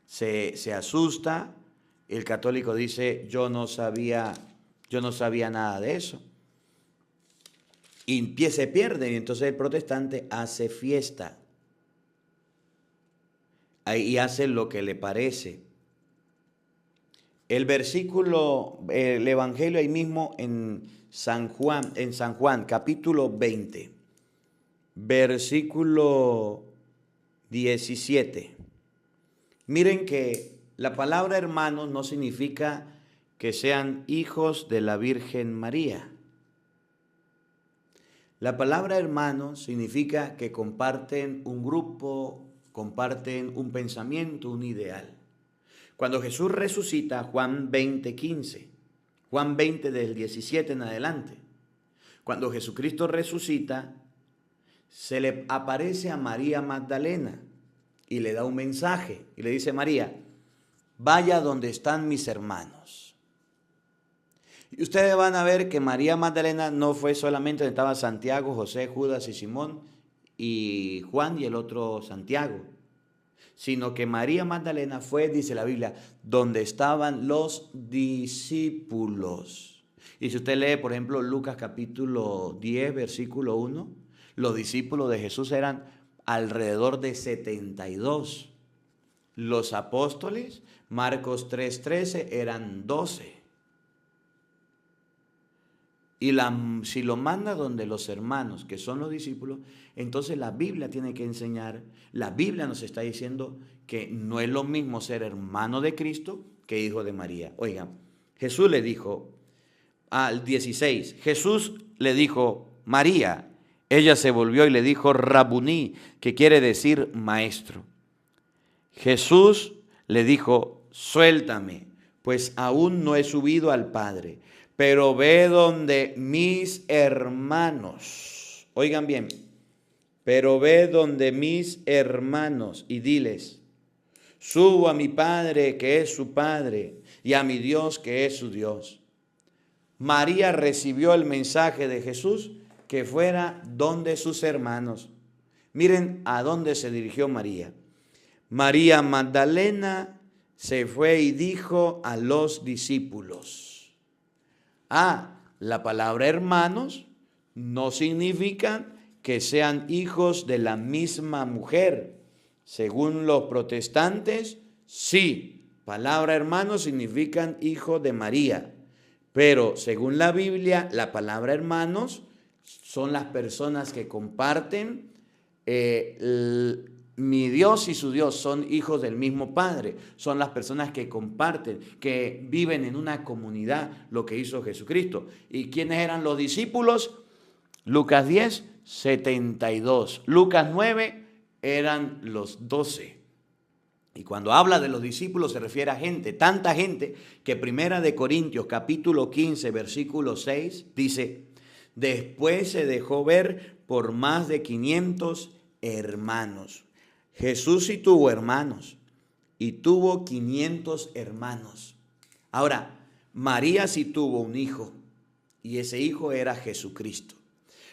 se asusta. El católico dice: yo no sabía nada de eso. Y se pierde. Y entonces el protestante hace fiesta. Y hace lo que le parece. El versículo, el evangelio ahí mismo en San Juan, capítulo 20, versículo 17. Miren que la palabra hermanos no significa que sean hijos de la Virgen María. La palabra hermano significa que comparten un grupo, comparten un pensamiento, un ideal. Cuando Jesús resucita, Juan 20:15, Juan 20 del 17 en adelante, cuando Jesucristo resucita, se le aparece a María Magdalena y le da un mensaje y le dice: María, vaya donde están mis hermanos. Y ustedes van a ver que María Magdalena no fue solamente donde estaba Santiago, José, Judas y Simón y Juan y el otro Santiago, sino que María Magdalena fue, dice la Biblia, donde estaban los discípulos. Y si usted lee, por ejemplo, Lucas capítulo 10, versículo 1, los discípulos de Jesús eran alrededor de 72. Los apóstoles, Marcos 3:13, eran 12. Y si lo manda donde los hermanos, que son los discípulos, entonces la Biblia tiene que enseñar, la Biblia nos está diciendo que no es lo mismo ser hermano de Cristo que hijo de María. Oigan, Jesús le dijo, al 16, Jesús le dijo: María. Ella se volvió y le dijo: Rabuní, que quiere decir maestro. Jesús le dijo: suéltame, pues aún no he subido al Padre. Pero ve donde mis hermanos, oigan bien, pero ve donde mis hermanos y diles: subo a mi Padre que es su Padre y a mi Dios que es su Dios. María recibió el mensaje de Jesús que fuera donde sus hermanos. Miren a dónde se dirigió María. María Magdalena se fue y dijo a los discípulos. La palabra hermanos no significa que sean hijos de la misma mujer. Según los protestantes, sí, palabra hermanos significan hijo de María. Pero según la Biblia, la palabra hermanos son las personas que comparten mi Dios y su Dios, son hijos del mismo Padre, son las personas que comparten, que viven en una comunidad, lo que hizo Jesucristo. ¿Y quiénes eran los discípulos? Lucas 10, 72. Lucas 9 eran los 12. Y cuando habla de los discípulos se refiere a gente, tanta gente, que Primera de Corintios capítulo 15, versículo 6, dice: después se dejó ver por más de 500 hermanos. Jesús sí tuvo hermanos y tuvo 500 hermanos. Ahora, María sí tuvo un hijo y ese hijo era Jesucristo.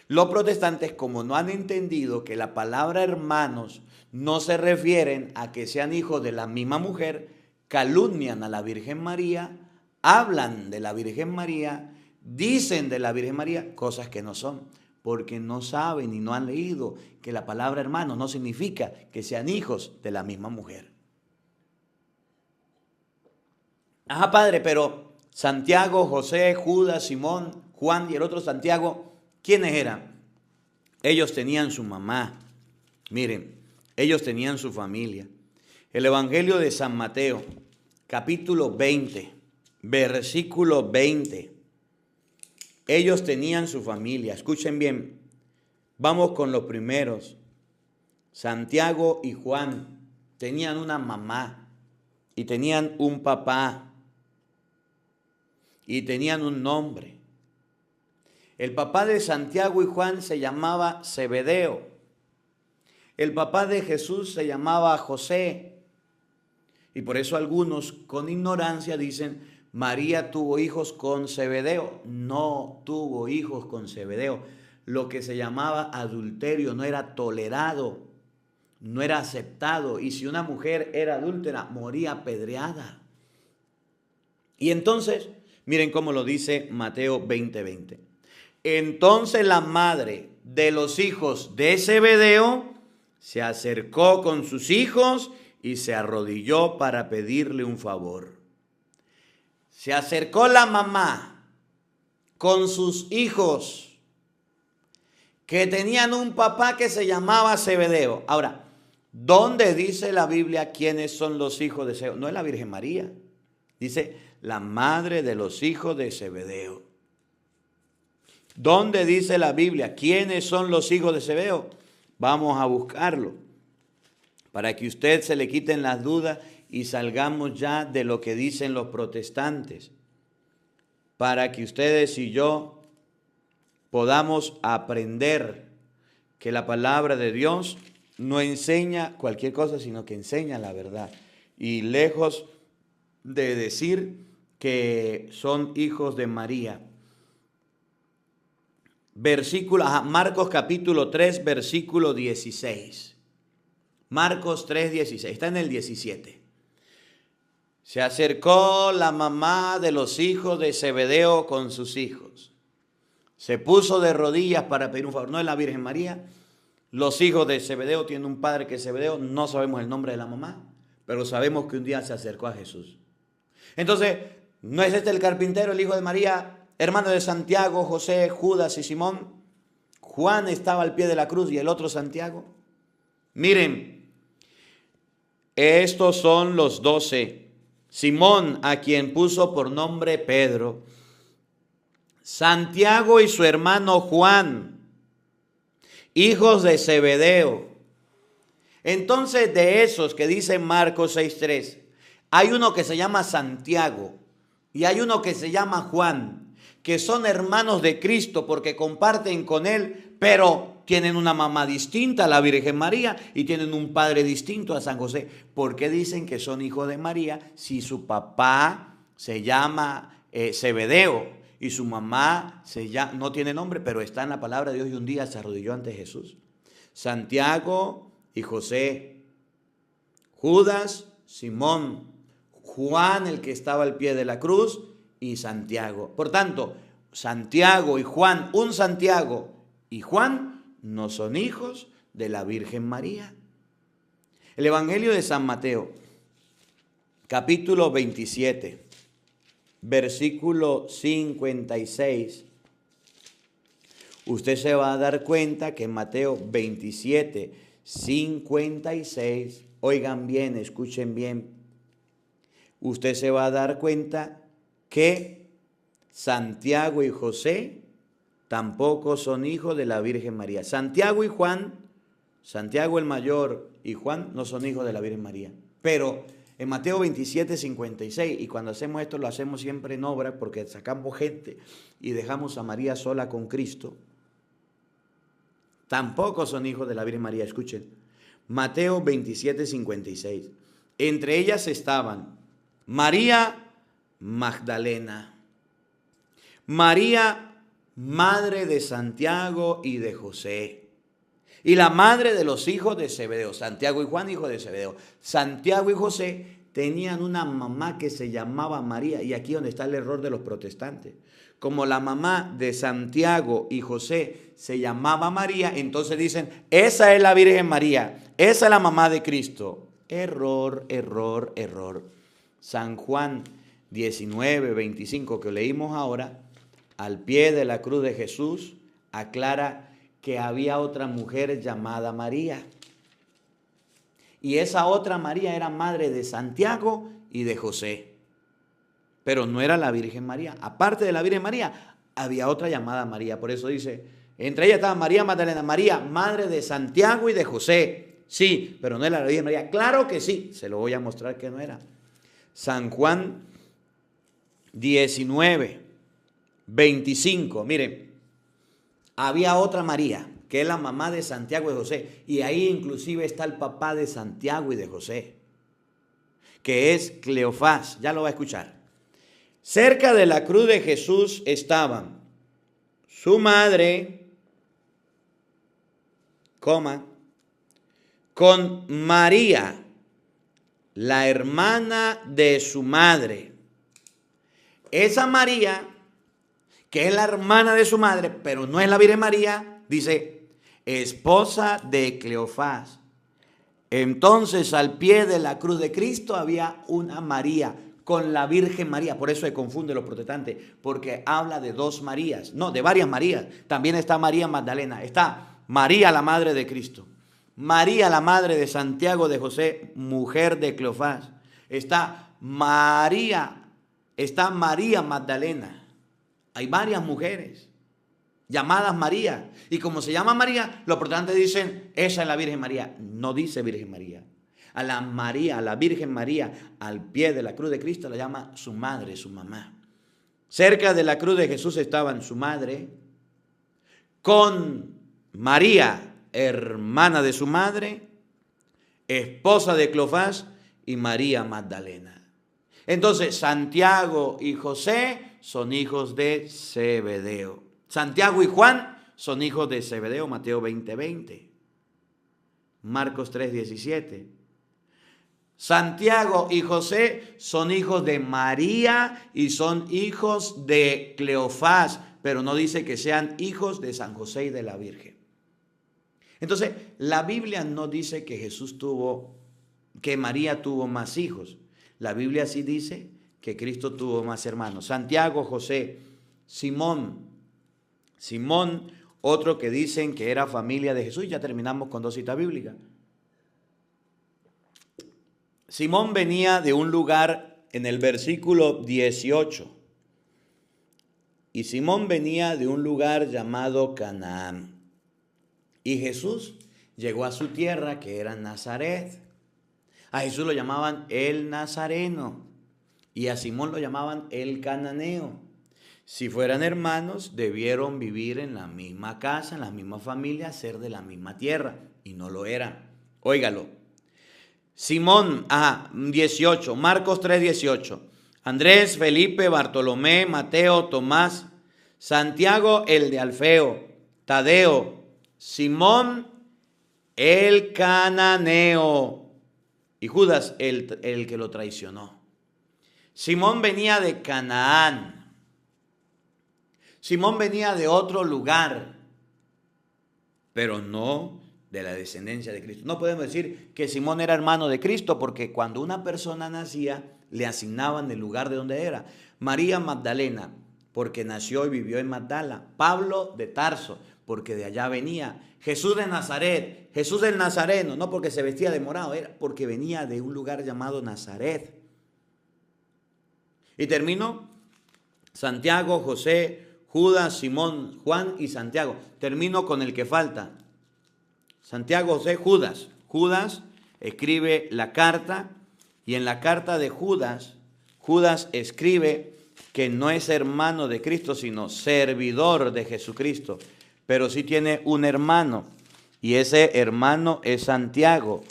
Los protestantes, como no han entendido que la palabra hermanos no se refieren a que sean hijos de la misma mujer, calumnian a la Virgen María, hablan de la Virgen María, dicen de la Virgen María cosas que no son, porque no saben y no han leído que la palabra hermano no significa que sean hijos de la misma mujer. Ajá, padre, pero Santiago, José, Judas, Simón, Juan y el otro Santiago, ¿quiénes eran? Ellos tenían su mamá. Miren, ellos tenían su familia. El Evangelio de San Mateo, capítulo 20, versículo 20. Ellos tenían su familia. Escuchen bien. Vamos con los primeros. Santiago y Juan tenían una mamá y tenían un papá y tenían un nombre. El papá de Santiago y Juan se llamaba Zebedeo. El papá de Jesús se llamaba José. Y por eso algunos con ignorancia dicen: María tuvo hijos con Zebedeo. No tuvo hijos con Zebedeo. Lo que se llamaba adulterio no era tolerado, no era aceptado. Y si una mujer era adúltera, moría apedreada. Y entonces, miren cómo lo dice Mateo 20:20. Entonces la madre de los hijos de Zebedeo se acercó con sus hijos y se arrodilló para pedirle un favor. Se acercó la mamá con sus hijos que tenían un papá que se llamaba Zebedeo. Ahora, ¿dónde dice la Biblia quiénes son los hijos de Zebedeo? No es la Virgen María. Dice la madre de los hijos de Zebedeo. ¿Dónde dice la Biblia quiénes son los hijos de Zebedeo? Vamos a buscarlo para que usted se le quiten las dudas y salgamos ya de lo que dicen los protestantes, para que ustedes y yo podamos aprender que la palabra de Dios no enseña cualquier cosa, sino que enseña la verdad. Y lejos de decir que son hijos de María. Marcos capítulo 3, versículo 16. Marcos 3, 16. Está en el 17. Se acercó la mamá de los hijos de Zebedeo con sus hijos. Se puso de rodillas para pedir un favor. No es la Virgen María. Los hijos de Zebedeo tienen un padre que es Zebedeo. No sabemos el nombre de la mamá, pero sabemos que un día se acercó a Jesús. Entonces, ¿no es este el carpintero, el hijo de María, hermano de Santiago, José, Judas y Simón? Juan estaba al pie de la cruz y el otro Santiago. Miren, estos son los 12. Simón, a quien puso por nombre Pedro. Santiago y su hermano Juan, hijos de Zebedeo. Entonces, de esos que dice Marcos 6:3, hay uno que se llama Santiago y hay uno que se llama Juan, que son hermanos de Cristo porque comparten con él, pero tienen una mamá distinta a la Virgen María y tienen un padre distinto a San José. ¿Por qué dicen que son hijos de María si su papá se llama Zebedeo y su mamá no tiene nombre, pero está en la palabra de Dios y un día se arrodilló ante Jesús? Santiago y José, Judas, Simón, Juan, el que estaba al pie de la cruz, y Santiago. Por tanto, Santiago y Juan, un Santiago y Juan, no son hijos de la Virgen María. El Evangelio de San Mateo, capítulo 27, versículo 56. Usted se va a dar cuenta que en Mateo 27, 56, oigan bien, escuchen bien, usted se va a dar cuenta que Santiago y José tampoco son hijos de la Virgen María. Santiago y Juan, Santiago el mayor y Juan no son hijos de la Virgen María. Pero en Mateo 27, 56, y cuando hacemos esto lo hacemos siempre en obra porque sacamos gente y dejamos a María sola con Cristo, tampoco son hijos de la Virgen María. Escuchen, Mateo 27, 56. Entre ellas estaban María Magdalena, María, madre de Santiago y de José, y la madre de los hijos de Zebedeo. Santiago y Juan, hijos de Zebedeo. Santiago y José tenían una mamá que se llamaba María, y aquí donde está el error de los protestantes. Como la mamá de Santiago y José se llamaba María, entonces dicen, esa es la Virgen María, esa es la mamá de Cristo. Error, error, error. San Juan 19, 25 que leímos ahora, al pie de la cruz de Jesús, aclara que había otra mujer llamada María. Y esa otra María era madre de Santiago y de José. Pero no era la Virgen María. Aparte de la Virgen María, había otra llamada María. Por eso dice, entre ellas estaba María Magdalena, María, madre de Santiago y de José. Sí, pero no era la Virgen María. Claro que sí, se lo voy a mostrar que no era. San Juan 19, 25. Miren, había otra María, que es la mamá de Santiago y de José. Y ahí inclusive está el papá de Santiago y de José, que es Cleofás. Ya lo va a escuchar. Cerca de la cruz de Jesús estaban su madre, con María, la hermana de su madre. Esa María, que es la hermana de su madre, pero no es la Virgen María, dice, esposa de Cleofás. Entonces, al pie de la cruz de Cristo había una María con la Virgen María. Por eso se confunde los protestantes, porque habla de dos Marías, no, de varias Marías. También está María Magdalena, está María, la madre de Cristo, María, la madre de Santiago de José, mujer de Cleofás. Está María Magdalena. Hay varias mujeres llamadas María. Y como se llama María, los protestantes dicen, esa es la Virgen María. No dice Virgen María. A la María, a la Virgen María, al pie de la cruz de Cristo, la llama su madre, su mamá. Cerca de la cruz de Jesús estaban su madre con María, hermana de su madre, esposa de Cleofás, y María Magdalena. Entonces, Santiago y José son hijos de Zebedeo. Santiago y Juan son hijos de Zebedeo, Mateo 20, 20. Marcos 3, 17. Santiago y José son hijos de María y son hijos de Cleofás, pero no dice que sean hijos de San José y de la Virgen. Entonces, la Biblia no dice que María tuvo más hijos. La Biblia sí dice que Cristo tuvo más hermanos. Santiago, José, Simón, otro que dicen que era familia de Jesús. Ya terminamos con dos citas bíblicas. Simón venía de un lugar en el versículo 18. Y Simón venía de un lugar llamado Canaán. Y Jesús llegó a su tierra, que era Nazaret. A Jesús lo llamaban el Nazareno y a Simón lo llamaban el Cananeo. Si fueran hermanos, debieron vivir en la misma casa, en la misma familia, ser de la misma tierra, y no lo eran. Óigalo. Simón, 18, Marcos 3, 18. Andrés, Felipe, Bartolomé, Mateo, Tomás, Santiago el de Alfeo, Tadeo, Simón el Cananeo y Judas el que lo traicionó. Simón venía de Canaán. Simón venía de otro lugar, pero no de la descendencia de Cristo. No podemos decir que Simón era hermano de Cristo, porque cuando una persona nacía, le asignaban el lugar de donde era. María Magdalena, porque nació y vivió en Magdala. Pablo de Tarso, porque de allá venía. Jesús de Nazaret, Jesús el Nazareno, no porque se vestía de morado, era porque venía de un lugar llamado Nazaret. Y termino, Santiago, José, Judas, Simón, Juan y Santiago. Termino con el que falta. Santiago, José, Judas. Judas escribe la carta y en la carta de Judas, Judas escribe que no es hermano de Cristo, sino servidor de Jesucristo. Pero sí tiene un hermano y ese hermano es Santiago.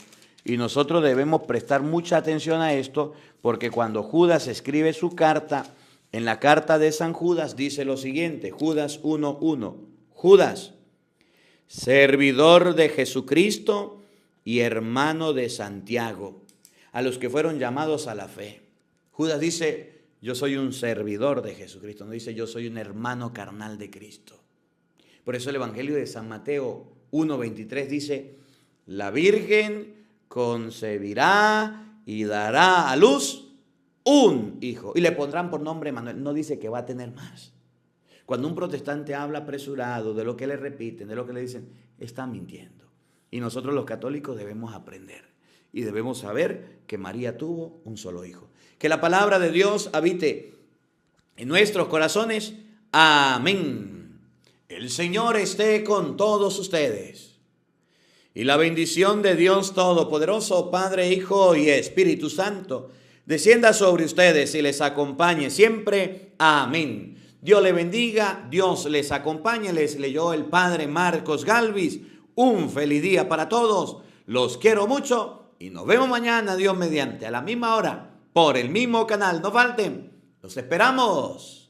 Y nosotros debemos prestar mucha atención a esto porque cuando Judas escribe su carta, en la carta de San Judas dice lo siguiente, Judas 1:1, Judas, servidor de Jesucristo y hermano de Santiago, a los que fueron llamados a la fe. Judas dice, yo soy un servidor de Jesucristo, no dice yo soy un hermano carnal de Cristo. Por eso el Evangelio de San Mateo 1:23 dice, la Virgen concebirá y dará a luz un hijo y le pondrán por nombre Manuel. No dice que va a tener más. Cuando un protestante habla apresurado de lo que le repiten, de lo que le dicen, está mintiendo. Y nosotros los católicos debemos aprender y debemos saber que María tuvo un solo hijo. Que la palabra de Dios habite en nuestros corazones. Amén. El Señor esté con todos ustedes. Y la bendición de Dios Todopoderoso, Padre, Hijo y Espíritu Santo, descienda sobre ustedes y les acompañe siempre. Amén. Dios le bendiga, Dios les acompañe. Les leyó el Padre Marcos Galvis. Un feliz día para todos. Los quiero mucho y nos vemos mañana, Dios mediante, a la misma hora, por el mismo canal. No falten. Los esperamos.